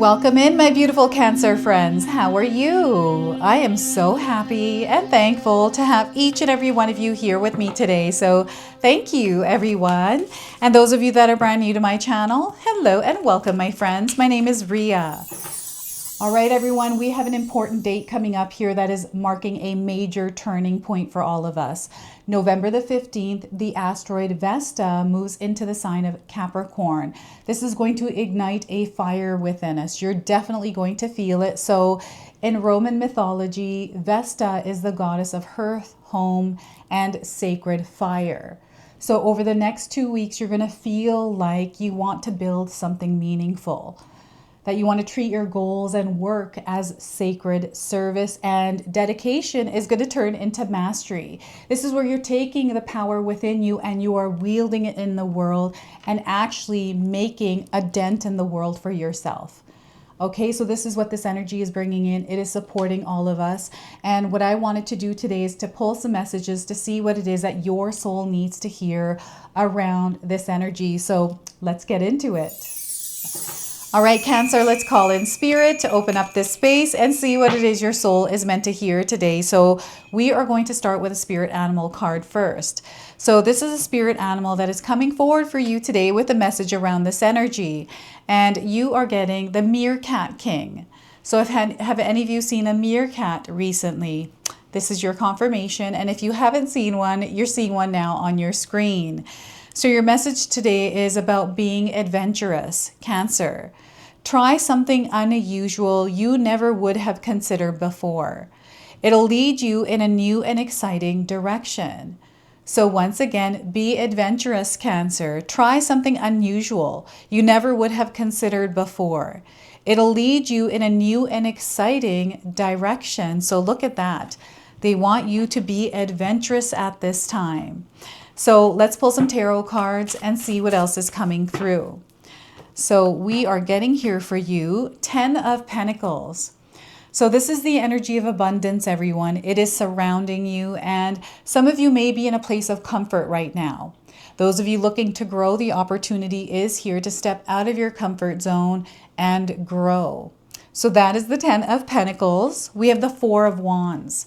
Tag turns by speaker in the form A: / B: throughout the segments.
A: Welcome in, my beautiful Cancer friends. How are you? I am so happy and thankful to have each and every one of you here with me today. So thank you, everyone. And those of you that are brand new to my channel, hello and welcome, my friends. My name is Ria. All right, everyone, we have an important date coming up here that is marking a major turning point for all of us. November the 15th, the asteroid Vesta moves into the sign of Capricorn. This is going to ignite a fire within us. You're definitely going to feel it. So in Roman mythology, Vesta is the goddess of hearth, home, and sacred fire. So over the next 2 weeks, you're going to feel like you want to build something meaningful, that you want to treat your goals and work as sacred service, and dedication is going to turn into mastery. This is where you're taking the power within you and you are wielding it in the world and actually making a dent in the world for yourself. Okay, so this is what this energy is bringing in. It is supporting all of us. And what I wanted to do today is to pull some messages to see what it is that your soul needs to hear around this energy. So let's get into it. All right, Cancer, let's call in spirit to open up this space and see what it is your soul is meant to hear today. So we are going to start with a spirit animal card first. So this is a spirit animal that is coming forward for you today with a message around this energy. And you are getting the Meerkat King. So have any of you seen a meerkat recently? This is your confirmation. And if you haven't seen one, you're seeing one now on your screen. So your message today is about being adventurous, Cancer. Try something unusual you never would have considered before. It'll lead you in a new and exciting direction. So once again, be adventurous, Cancer. Try something unusual you never would have considered before. It'll lead you in a new and exciting direction. So look at that. They want you to be adventurous at this time. So let's pull some tarot cards and see what else is coming through. So we are getting here for you 10 of Pentacles. So this is the energy of abundance, everyone. It is surrounding you, and some of you may be in a place of comfort right now. Those of you looking to grow, the opportunity is here to step out of your comfort zone and grow. So that is the 10 of Pentacles. We have the 4 of Wands.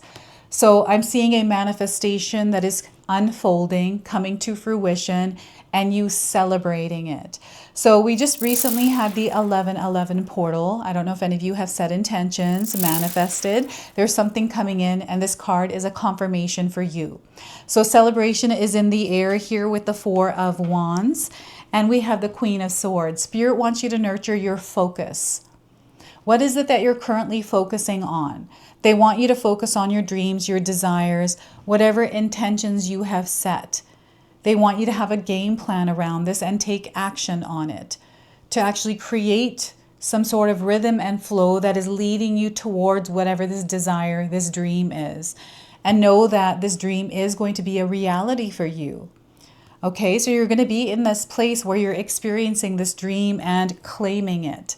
A: So I'm seeing a manifestation that is unfolding, coming to fruition, and you celebrating it. So we just recently had the 1111 portal. I don't know if any of you have set intentions, manifested. There's something coming in, and this card is a confirmation for you. So celebration is in the air here with the 4 of Wands, and we have the Queen of Swords. Spirit wants you to nurture your focus. What is it that you're currently focusing on? They want you to focus on your dreams, your desires, whatever intentions you have set. They want you to have a game plan around this and take action on it, to actually create some sort of rhythm and flow that is leading you towards whatever this desire, this dream is. And know that this dream is going to be a reality for you. Okay, so you're going to be in this place where you're experiencing this dream and claiming it.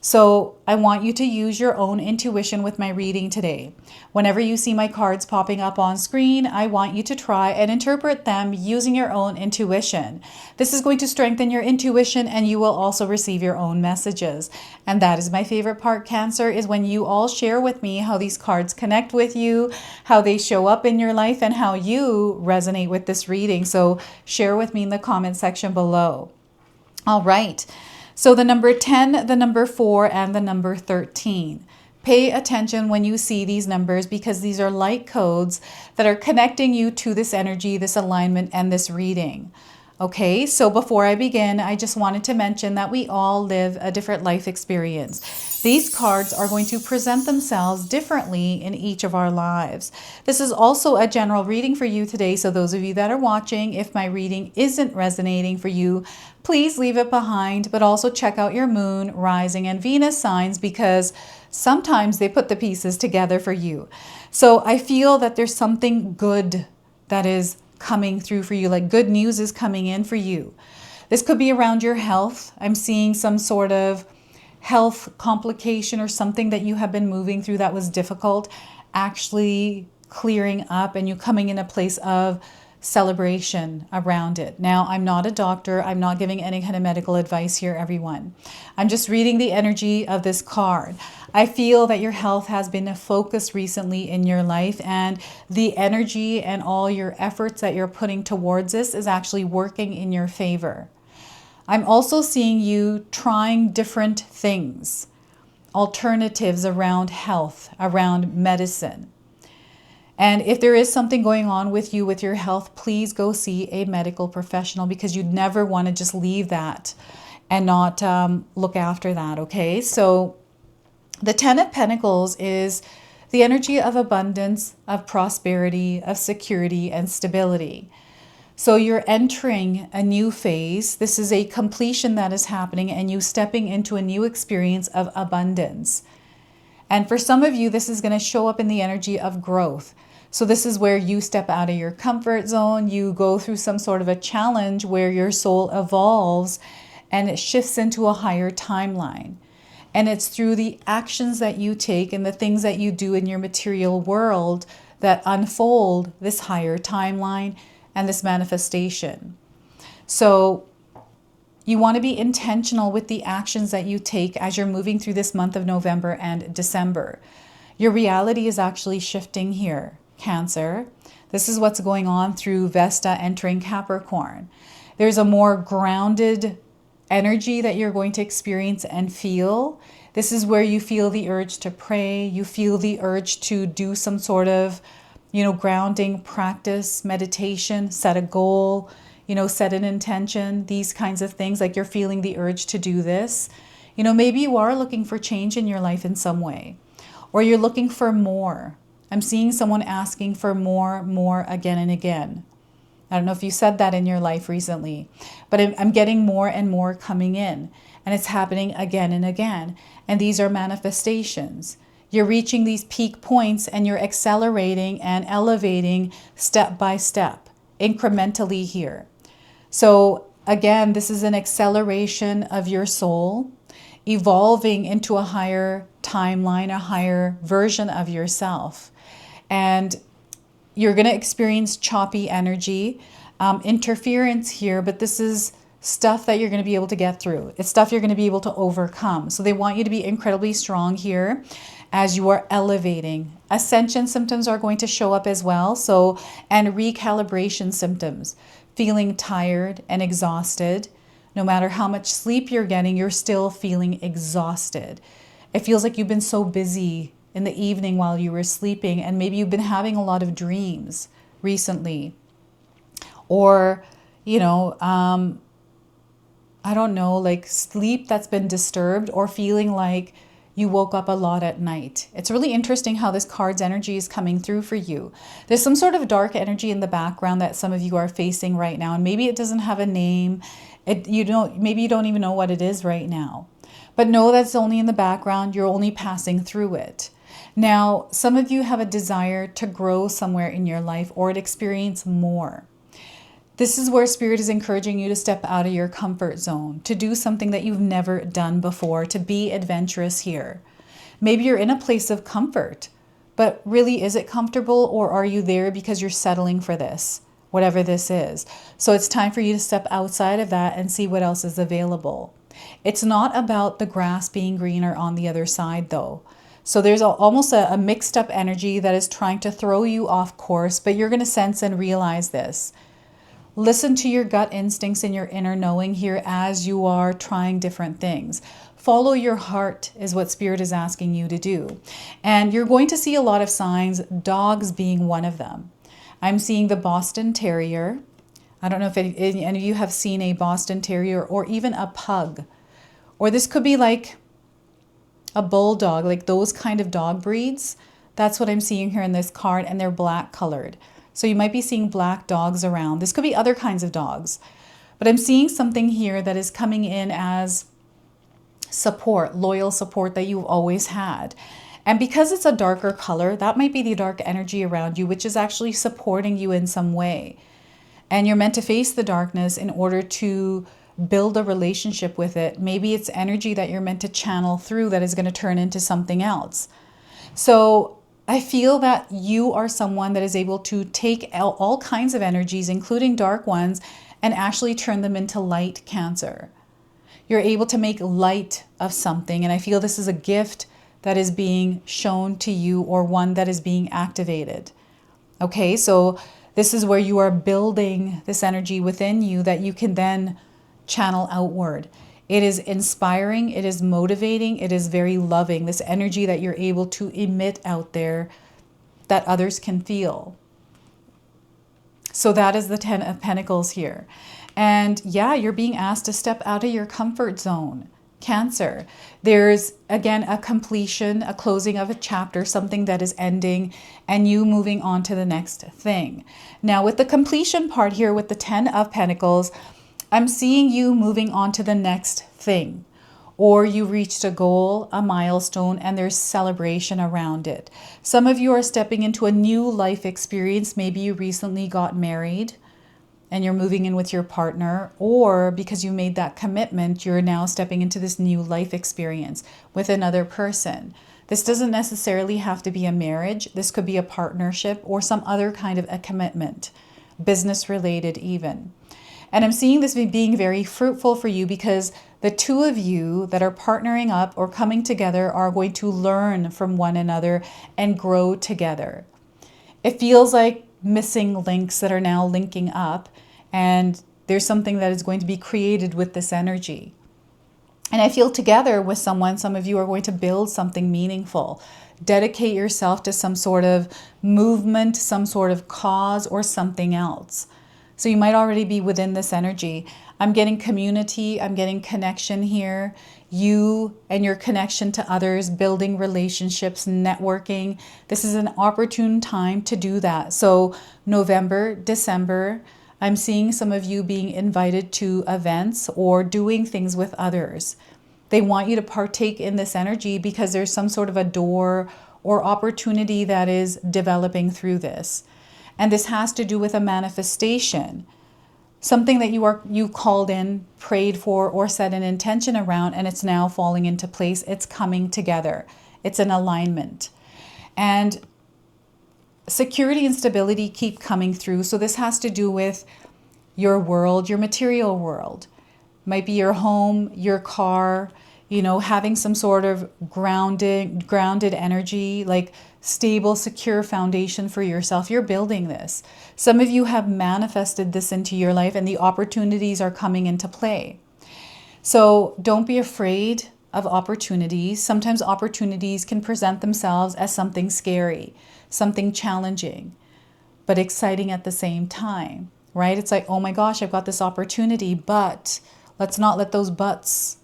A: So I want you to use your own intuition with my reading today. Whenever you see my cards popping up on screen, I want you to try and interpret them using your own intuition. This is going to strengthen your intuition, and you will also receive your own messages. And that is my favorite part, Cancer, is when you all share with me how these cards connect with you, how they show up in your life, and how you resonate with this reading. So share with me in the comment section below. All right. So the number 10, the number 4, and the number 13. Pay attention when you see these numbers, because these are light codes that are connecting you to this energy, this alignment, and this reading. Okay, so before I begin, I just wanted to mention that we all live a different life experience. These cards are going to present themselves differently in each of our lives. This is also a general reading for you today, so those of you that are watching, if my reading isn't resonating for you, please leave it behind, but also check out your moon, rising, and Venus signs, because sometimes they put the pieces together for you. So I feel that there's something good that is coming through for you, like good news is coming in for you. This could be around your health. I'm seeing some sort of health complication or something that you have been moving through that was difficult, actually clearing up, and you coming in a place of celebration around it. Now, I'm not a doctor. I'm not giving any kind of medical advice here, everyone. I'm just reading the energy of this card. I feel that your health has been a focus recently in your life, and the energy and all your efforts that you're putting towards this is actually working in your favor. I'm also seeing you trying different things, alternatives around health, around medicine. And if there is something going on with you with your health, please go see a medical professional, because you'd never want to just leave that and not look after that, okay? So the 10 of Pentacles is the energy of abundance, of prosperity, of security, and stability. So you're entering a new phase. This is a completion that is happening, and you stepping into a new experience of abundance. And for some of you, this is going to show up in the energy of growth. So this is where you step out of your comfort zone. You go through some sort of a challenge where your soul evolves and it shifts into a higher timeline. And it's through the actions that you take and the things that you do in your material world that unfold this higher timeline and this manifestation. So you want to be intentional with the actions that you take as you're moving through this month of November and December. Your reality is actually shifting here, Cancer. This is what's going on through Vesta entering Capricorn. There's a more grounded energy that you're going to experience and feel. This is where you feel the urge to pray. You feel the urge to do some sort of, grounding practice, meditation, set a goal, set an intention, these kinds of things. Like you're feeling the urge to do this. Maybe you are looking for change in your life in some way, or you're looking for more. I'm seeing someone asking for more again and again. I don't know if you said that in your life recently, but I'm getting more and more coming in, and it's happening again and again. And these are manifestations. You're reaching these peak points and you're accelerating and elevating step by step, incrementally here. So again, this is an acceleration of your soul, evolving into a higher timeline, a higher version of yourself. And you're going to experience choppy energy, interference here, but this is stuff that you're going to be able to get through. It's stuff you're going to be able to overcome. So they want you to be incredibly strong here as you are elevating. Ascension symptoms are going to show up as well. So, and recalibration symptoms, feeling tired and exhausted. No matter how much sleep you're getting, you're still feeling exhausted. It feels like you've been so busy in the evening while you were sleeping, and maybe you've been having a lot of dreams recently. Or, I don't know, like sleep that's been disturbed, or feeling like you woke up a lot at night. It's really interesting how this card's energy is coming through for you. There's some sort of dark energy in the background that some of you are facing right now, and maybe it doesn't have a name. Maybe you don't even know what it is right now. But know that's only in the background. You're only passing through it. Now, some of you have a desire to grow somewhere in your life or to experience more. This is where Spirit is encouraging you to step out of your comfort zone, to do something that you've never done before, to be adventurous here. Maybe you're in a place of comfort, but really, is it comfortable, or are you there because you're settling for this, whatever this is? So it's time for you to step outside of that and see what else is available. It's not about the grass being greener on the other side, though. So there's almost a mixed up energy that is trying to throw you off course, but you're going to sense and realize this. Listen to your gut instincts and your inner knowing here as you are trying different things. Follow your heart is what Spirit is asking you to do. And you're going to see a lot of signs, dogs being one of them. I'm seeing the Boston Terrier. I don't know if any of you have seen a Boston Terrier or even a pug. Or this could be like a bulldog, like those kind of dog breeds. That's what I'm seeing here in this card, and they're black colored. So you might be seeing black dogs around. This could be other kinds of dogs. But I'm seeing something here that is coming in as support, loyal support that you've always had. And because it's a darker color, that might be the dark energy around you, which is actually supporting you in some way. And you're meant to face the darkness in order to build a relationship with it. Maybe it's energy that you're meant to channel through that is going to turn into something else. So I feel that you are someone that is able to take all kinds of energies, including dark ones, and actually turn them into light, Cancer. You're able to make light of something. And I feel this is a gift that is being shown to you, or one that is being activated. Okay, so this is where you are building this energy within you that you can then channel outward. It is inspiring, it is motivating, it is very loving. This energy that you're able to emit out there that others can feel. So that is the 10 of Pentacles here. And yeah, you're being asked to step out of your comfort zone, Cancer. There's, again, a completion, a closing of a chapter, something that is ending, and you moving on to the next thing. Now, with the completion part here, with the 10 of Pentacles, I'm seeing you moving on to the next thing. Or you reached a goal, a milestone, and there's celebration around it. Some of you are stepping into a new life experience. Maybe you recently got married and you're moving in with your partner, or because you made that commitment, you're now stepping into this new life experience with another person. This doesn't necessarily have to be a marriage. This could be a partnership or some other kind of a commitment, business related even. And I'm seeing this being very fruitful for you, because the two of you that are partnering up or coming together are going to learn from one another and grow together. It feels like missing links that are now linking up, and there's something that is going to be created with this energy. And I feel together with someone, some of you are going to build something meaningful. Dedicate yourself to some sort of movement, some sort of cause, or something else. So you might already be within this energy. I'm getting community, I'm getting connection here. You and your connection to others, building relationships, networking. This is an opportune time to do that. So November, December, I'm seeing some of you being invited to events or doing things with others. They want you to partake in this energy because there's some sort of a door or opportunity that is developing through this. And this has to do with a manifestation, something that you called in, prayed for, or set an intention around, and it's now falling into place. It's coming together. It's an alignment. And security and stability keep coming through. So this has to do with your world, your material world. Might be your home, your car, having some sort of grounded energy, like stable, secure foundation for yourself. You're building this. Some of you have manifested this into your life, and the opportunities are coming into play. So don't be afraid of opportunities. Sometimes opportunities can present themselves as something scary, something challenging, but exciting at the same time, right? It's like, oh my gosh, I've got this opportunity, but let's not let those buts,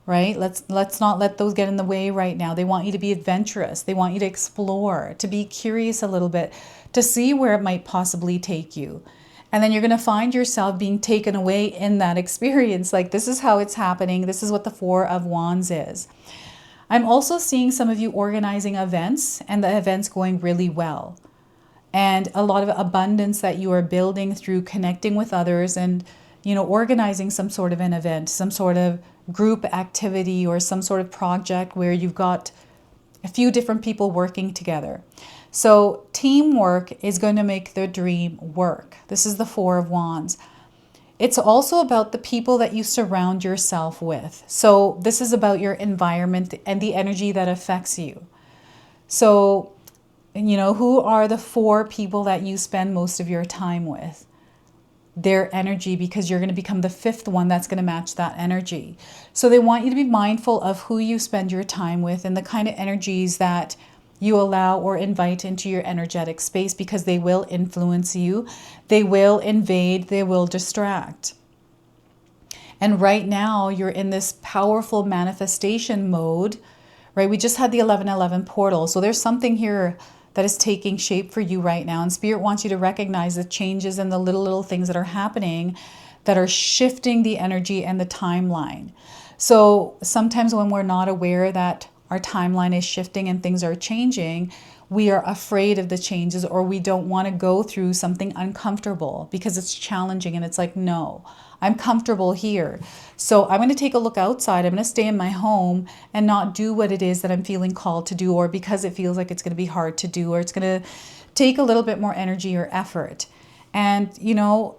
A: right? Let's not let those get in the way right now. They want you to be adventurous. They want you to explore, to be curious a little bit, to see where it might possibly take you. And then you're going to find yourself being taken away in that experience. Like, this is how it's happening. This is what the Four of Wands is. I'm also seeing some of you organizing events, and the events going really well. And a lot of abundance that you are building through connecting with others and, organizing some sort of an event, some sort of group activity or some sort of project where you've got a few different people working together. So teamwork is going to make the dream work. This is the Four of Wands. It's also about the people that you surround yourself with. So this is about your environment and the energy that affects you. So, who are the 4 people that you spend most of your time with? Their energy, because you're going to become the 5th one that's going to match that energy. So they want you to be mindful of who you spend your time with and the kind of energies that you allow or invite into your energetic space, because they will influence you, they will invade, they will distract. And right now you're in this powerful manifestation mode, right? We just had the 1111 portal. So there's something here that is taking shape for you right now. And Spirit wants you to recognize the changes and the little things that are happening that are shifting the energy and the timeline. So sometimes when we're not aware that our timeline is shifting and things are changing, we are afraid of the changes, or we don't want to go through something uncomfortable because it's challenging. And it's like, no, I'm comfortable here. So I'm going to take a look outside. I'm going to stay in my home and not do what it is that I'm feeling called to do, or because it feels like it's going to be hard to do, or it's going to take a little bit more energy or effort. And, you know,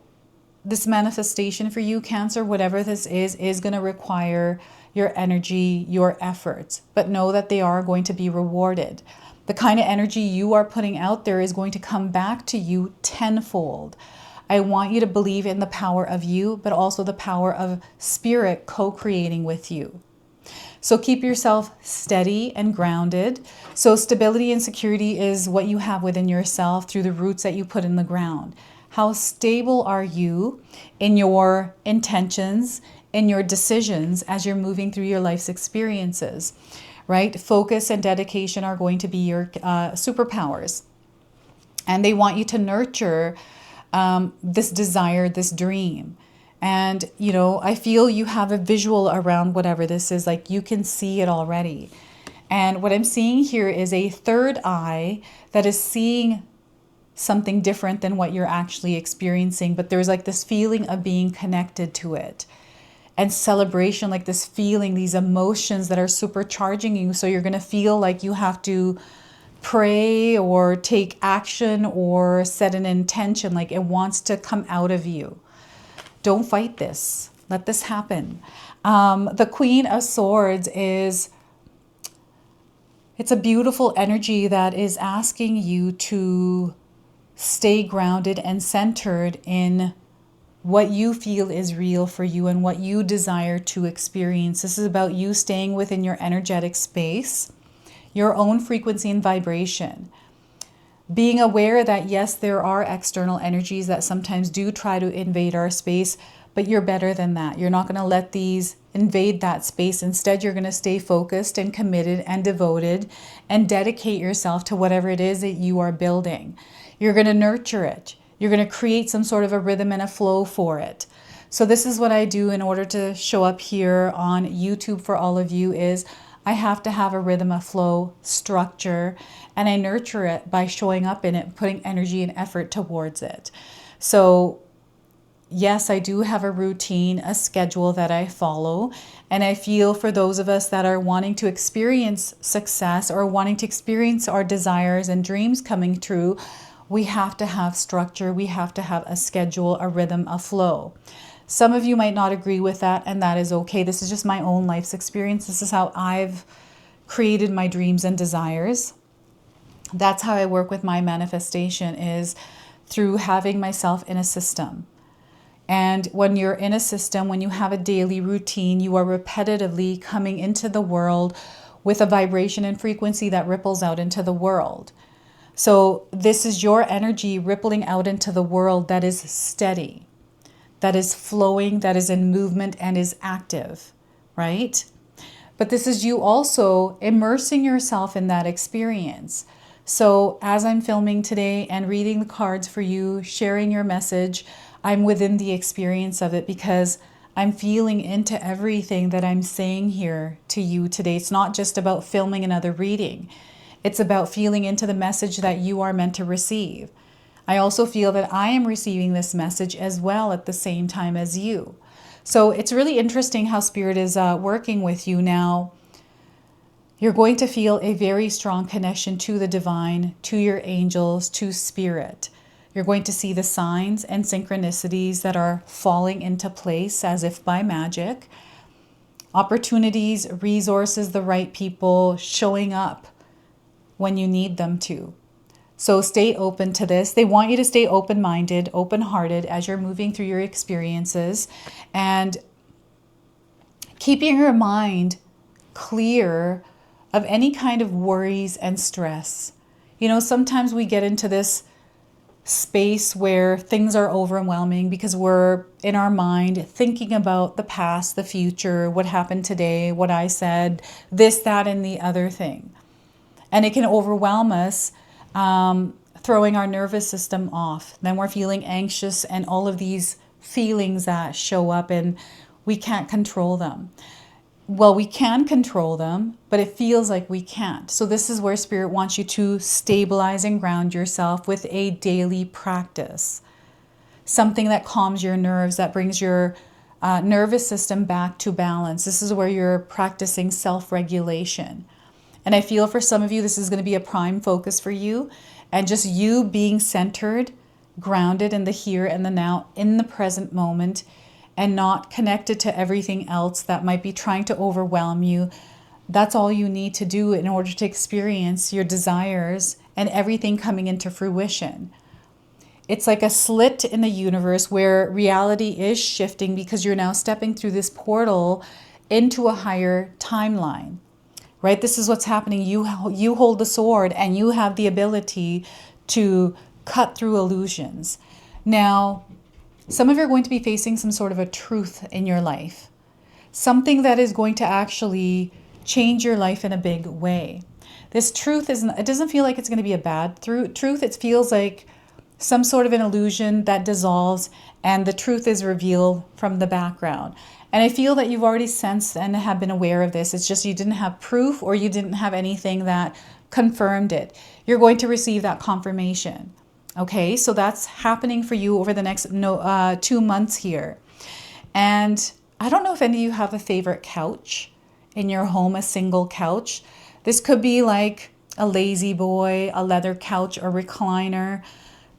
A: this manifestation for you, Cancer, whatever this is going to require your energy, your efforts, but know that they are going to be rewarded. The kind of energy you are putting out there is going to come back to you tenfold. I want you to believe in the power of you, but also the power of spirit co-creating with you. So keep yourself steady and grounded. So stability and security is what you have within yourself through the roots that you put in the ground. How stable are you in your intentions, in your decisions as you're moving through your life's experiences, right? Focus and dedication are going to be your superpowers. And they want you to nurture this desire, this dream. And, you know, I feel you have a visual around whatever this is, like you can see it already. And what I'm seeing here is a third eye that is seeing something different than what you're actually experiencing. But there's like this feeling of being connected to it. And celebration, like this feeling, these emotions that are supercharging you. So you're going to feel like you have to pray or take action or set an intention, like it wants to come out of you. Don't fight this. Let this happen. The Queen of Swords it's a beautiful energy that is asking you to stay grounded and centered in what you feel is real for you and what you desire to experience. This is about you staying within your energetic space, your own frequency and vibration. Being aware that, yes, there are external energies that sometimes do try to invade our space, but you're better than that. You're not going to let these invade that space. Instead, you're going to stay focused and committed and devoted and dedicate yourself to whatever it is that you are building. You're going to nurture it. You're going to create some sort of a rhythm and a flow for it. So this is what I do in order to show up here on YouTube for all of you is I have to have a rhythm, a flow, structure, and I nurture it by showing up in it, putting energy and effort towards it. So yes, I do have a routine, a schedule that I follow. And I feel for those of us that are wanting to experience success or wanting to experience our desires and dreams coming true, we have to have structure. We have to have a schedule, a rhythm, a flow. Some of you might not agree with that, and that is okay. This is just my own life's experience. This is how I've created my dreams and desires. That's how I work with my manifestation, is through having myself in a system. And when you're in a system, when you have a daily routine, you are repetitively coming into the world with a vibration and frequency that ripples out into the world. So this is your energy rippling out into the world that is steady, that is flowing, that is in movement and is active, right? But this is you also immersing yourself in that experience. So as I'm filming today and reading the cards for you, sharing your message, I'm within the experience of it because I'm feeling into everything that I'm saying here to you today. It's not just about filming another reading. It's about feeling into the message that you are meant to receive. I also feel that I am receiving this message as well at the same time as you. So it's really interesting how Spirit is working with you now. You're going to feel a very strong connection to the divine, to your angels, to Spirit. You're going to see the signs and synchronicities that are falling into place as if by magic. Opportunities, resources, the right people showing up when you need them to. So stay open to this. They want you to stay open-minded, open-hearted as you're moving through your experiences and keeping your mind clear of any kind of worries and stress. You know, sometimes we get into this space where things are overwhelming because we're in our mind thinking about the past, the future, what happened today, what I said, this, that, and the other thing. And it can overwhelm us, throwing our nervous system off. Then we're feeling anxious and all of these feelings that show up and we can't control them. well, we can control them, but it feels like we can't. So this is where Spirit wants you to stabilize and ground yourself with a daily practice. Something that calms your nerves, that brings your nervous system back to balance. This is where you're practicing self-regulation. And I feel for some of you, this is going to be a prime focus for you. And just you being centered, grounded in the here and the now, in the present moment, and not connected to everything else that might be trying to overwhelm you. That's all you need to do in order to experience your desires and everything coming into fruition. It's like a slit in the universe where reality is shifting because you're now stepping through this portal into a higher timeline, right? This is what's happening. You hold the sword and you have the ability to cut through illusions. Now, some of you are going to be facing some sort of a truth in your life, something that is going to actually change your life in a big way. This truth it doesn't feel like it's going to be a bad truth. It feels like some sort of an illusion that dissolves and the truth is revealed from the background. And I feel that you've already sensed and have been aware of this. It's just you didn't have proof or you didn't have anything that confirmed it. You're going to receive that confirmation. Okay, so that's happening for you over the next 2 months here. And I don't know if any of you have a favorite couch in your home, a single couch. This could be like a lazy boy, a leather couch or recliner,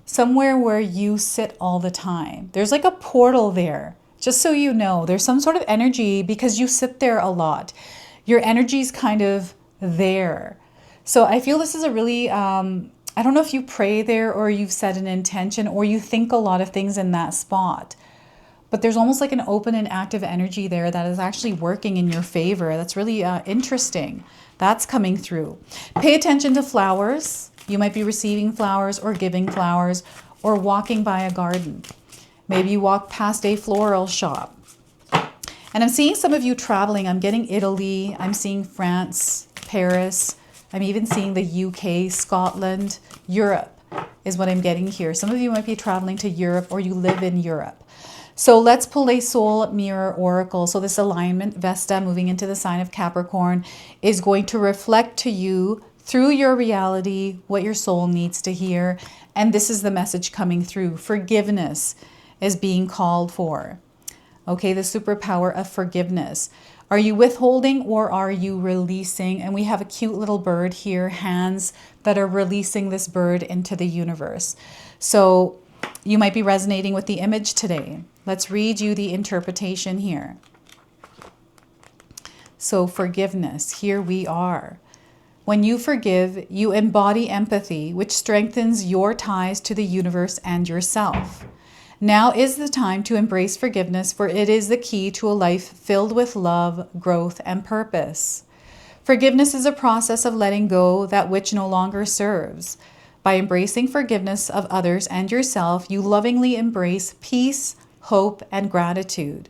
A: somewhere where you sit all the time. There's like a portal there, just so you know. There's some sort of energy because you sit there a lot. Your energy's kind of there. So I feel this is a really... I don't know if you pray there or you've set an intention or you think a lot of things in that spot, but there's almost like an open and active energy there that is actually working in your favor. That's really interesting. That's coming through. Pay attention to flowers. You might be receiving flowers or giving flowers or walking by a garden. Maybe you walk past a floral shop. And I'm seeing some of you traveling. I'm getting Italy. I'm seeing France, Paris. I'm even seeing the UK, Scotland, Europe is what I'm getting here. Some of you might be traveling to Europe or you live in Europe. So let's pull a soul mirror oracle. So this alignment, Vesta, moving into the sign of Capricorn, is going to reflect to you through your reality what your soul needs to hear. And this is the message coming through. Forgiveness is being called for. Okay, the superpower of forgiveness. Are you withholding or are you releasing? And we have a cute little bird here, hands that are releasing this bird into the universe. So you might be resonating with the image today. Let's read you the interpretation here. So forgiveness, here we are. When you forgive, you embody empathy, which strengthens your ties to the universe and yourself. Now is the time to embrace forgiveness, for it is the key to a life filled with love, growth, and purpose. Forgiveness is a process of letting go that which no longer serves. By embracing forgiveness of others and yourself, you lovingly embrace peace, hope, and gratitude.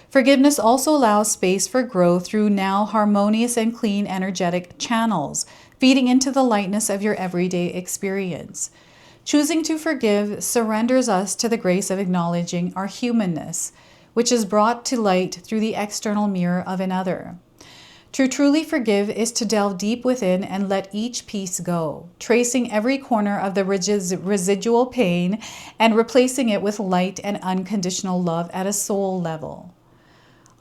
A: Forgiveness also allows space for growth through now harmonious and clean energetic channels, feeding into the lightness of your everyday experience. Choosing to forgive surrenders us to the grace of acknowledging our humanness, which is brought to light through the external mirror of another. To truly forgive is to delve deep within and let each piece go, tracing every corner of the residual pain and replacing it with light and unconditional love at a soul level.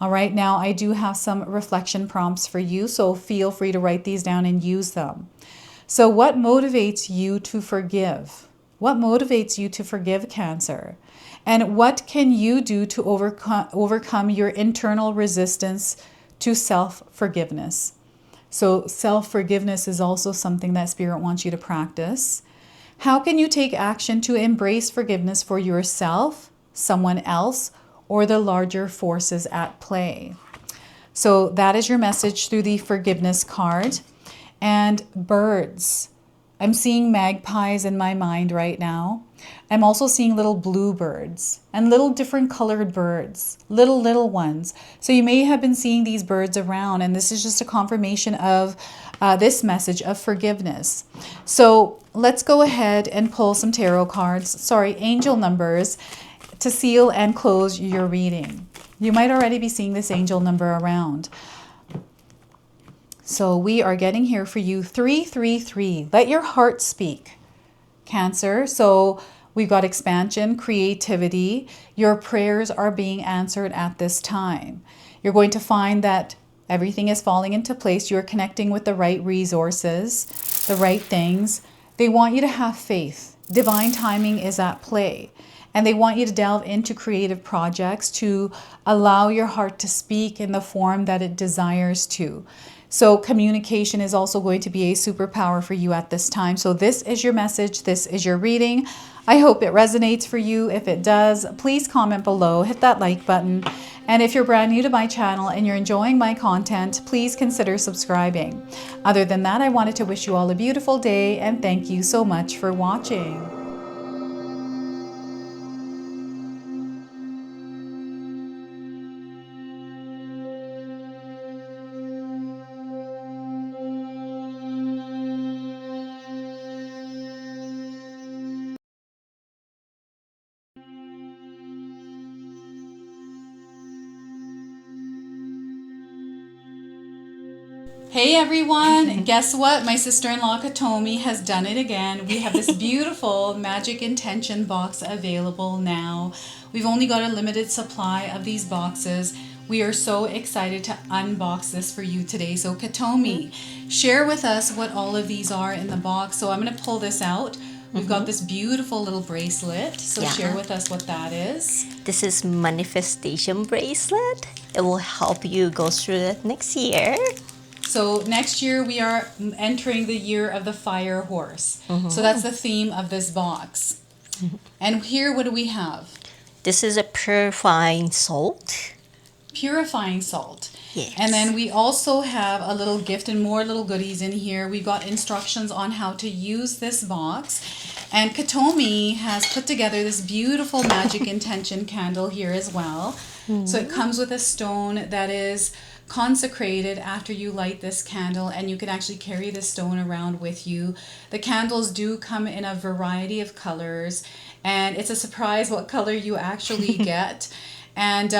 A: All right, now I do have some reflection prompts for you, so feel free to write these down and use them. So what motivates you to forgive? What motivates you to forgive, Cancer? And what can you do to overcome your internal resistance to self-forgiveness? So self-forgiveness is also something that Spirit wants you to practice. How can you take action to embrace forgiveness for yourself, someone else, or the larger forces at play? So that is your message through the forgiveness card. And birds. I'm seeing magpies in my mind right now. I'm also seeing little bluebirds and little different colored birds, little ones. So you may have been seeing these birds around, and this is just a confirmation of this message of forgiveness. So let's go ahead and pull some tarot cards, angel numbers, to seal and close your reading. You might already be seeing this angel number around. So we are getting here for you 333. Let your heart speak, Cancer. So we've got expansion, creativity. Your prayers are being answered at this time. You're going to find that everything is falling into place. You're connecting with the right resources, the right things. They want you to have faith. Divine timing is at play. And they want you to delve into creative projects to allow your heart to speak in the form that it desires to. So communication is also going to be a superpower for you at this time. So this is your message. This is your reading. I hope it resonates for you. If it does, please comment below, hit that like button. And if you're brand new to my channel and you're enjoying my content, please consider subscribing. Other than that, I wanted to wish you all a beautiful day and thank you so much for watching. Hey everyone, guess what? My sister-in-law Katomi has done it again. We have this beautiful magic intention box available now. We've only got a limited supply of these boxes. We are so excited to unbox this for you today. So Katomi, share with us what all of these are in the box. So I'm going to pull this out. We've got this beautiful little bracelet. So share with us what that is.
B: This is manifestation bracelet. It will help you go through it next year.
A: So next year we are entering the year of the fire horse. So that's the theme of this box. And here, what do we have?
B: This is a purifying salt.
A: Purifying salt.
B: Yes.
A: And then we also have a little gift and more little goodies in here. We've got instructions on how to use this box. And Katomi has put together this beautiful magic intention candle here as well. So it comes with a stone that is consecrated after you light this candle, and you can actually carry this stone around with you. The candles do come in a variety of colors, and it's a surprise what color you actually get. And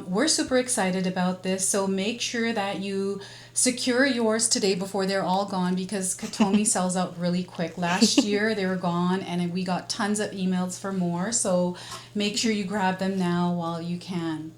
A: we're super excited about this, so make sure that you secure yours today before they're all gone, because Katomi sells out really quick. Last year they were gone and we got tons of emails for more, so make sure you grab them now while you can.